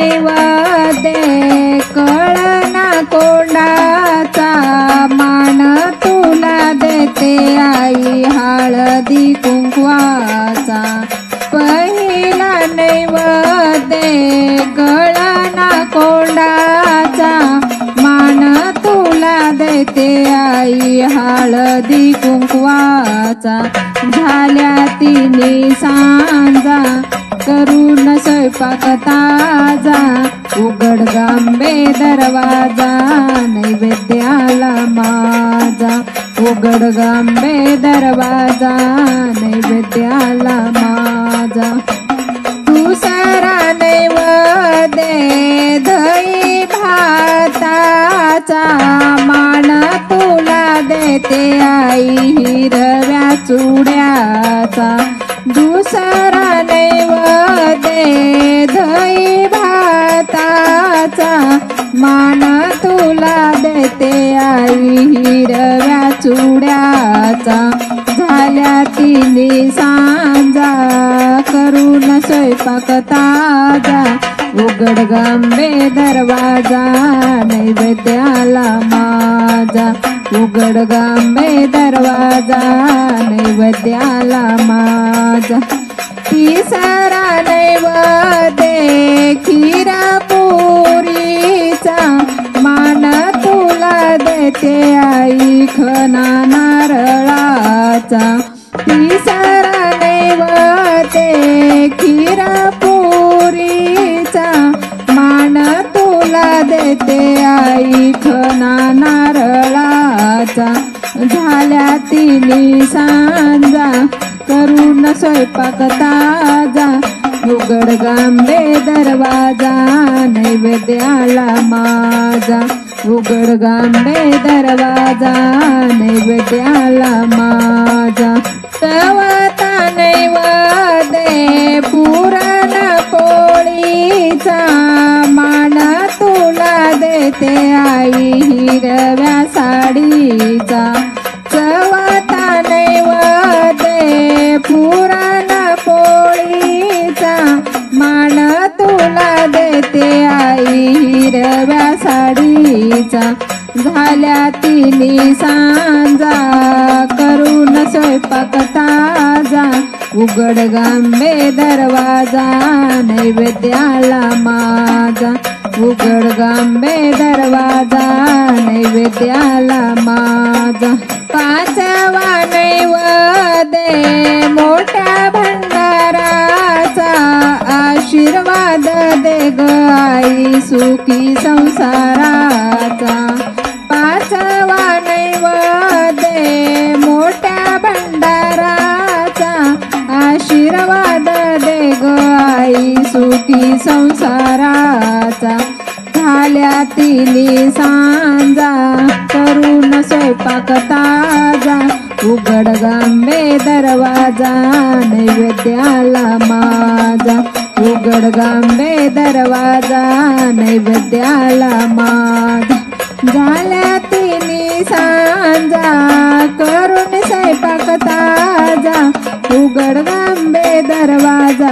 नैवेद्य कळना कोंडाचा मान तुला देते आई हळदी कुंकवाचा पहिला नैवेद्य कळना कोंडाचा मान तुला देते आई हळदी कुंकवाचा झाल्या तिन्ही सांजा करून स्वयंपाक ताजा उघड गांबे दरवाजा नैवेद्याला माझा उघड गांबे दरवाजा नैवेद्याला माझा दुसरा नैवेद्य दही भाताचा मान तुला देते आई हिरव्या चुड्याचा दुसरा नैवेद्य दही भाताचा मान तुला देते आई हिरव्या चुड्याचा झाल्या तिन्ही सांजा करून स्वयंपाक ताजा उघड गांबे दरवाजा नैवेद्याला माझा उघड गांबे दरवाजा नैवेद्याला माझा तिसरा नैवेद्य खीरा पुरीचा मान तुला देते आई खना नारळाचा तिसरा नैवेद्य खीरा पुरीचा मान तुला देते आई खना नारळाचा झाल्या तिन्ही सांजा करून स्वयंपाक ताजा उघड गांबे दरवाजा नैवेद्याला माझा उघड गांबे दरवाजा नैवेद्याला माझा तवता नैवेद्य पुरण पोळीचा मान तुला देते आई हिरव्या साडीचा चवता नैवेद्य पुरण पोळीचा मान तुला देते आई हिरव्या साडीचा झाल्या तिन्ही सांजा करून स्वयंपाक ताजा उघड गांबे दरवाजा नैवेद्याला माझा उघड गांबे दरवाजा नैवेद्याला माझा पाचवा नैवेद्य मोठ्या भंडाराचा आशीर्वाद दे ग आई सुखी संसाराचा पाचवा नैवेद्य मोठ्या भंडाराचा आशीर्वाद दे ग आई सुखी संसाराचा झाल्या तिन्ही सांजा करून स्वयंपाक ताजा उघड गांबे दरवाजा नैवेद्याला माझा उघड गांबे दरवाजा नैवेद्याला माझा झाल्या तिन्ही सांजा करून स्वयंपाक ताजा उघड गांबे दरवाजा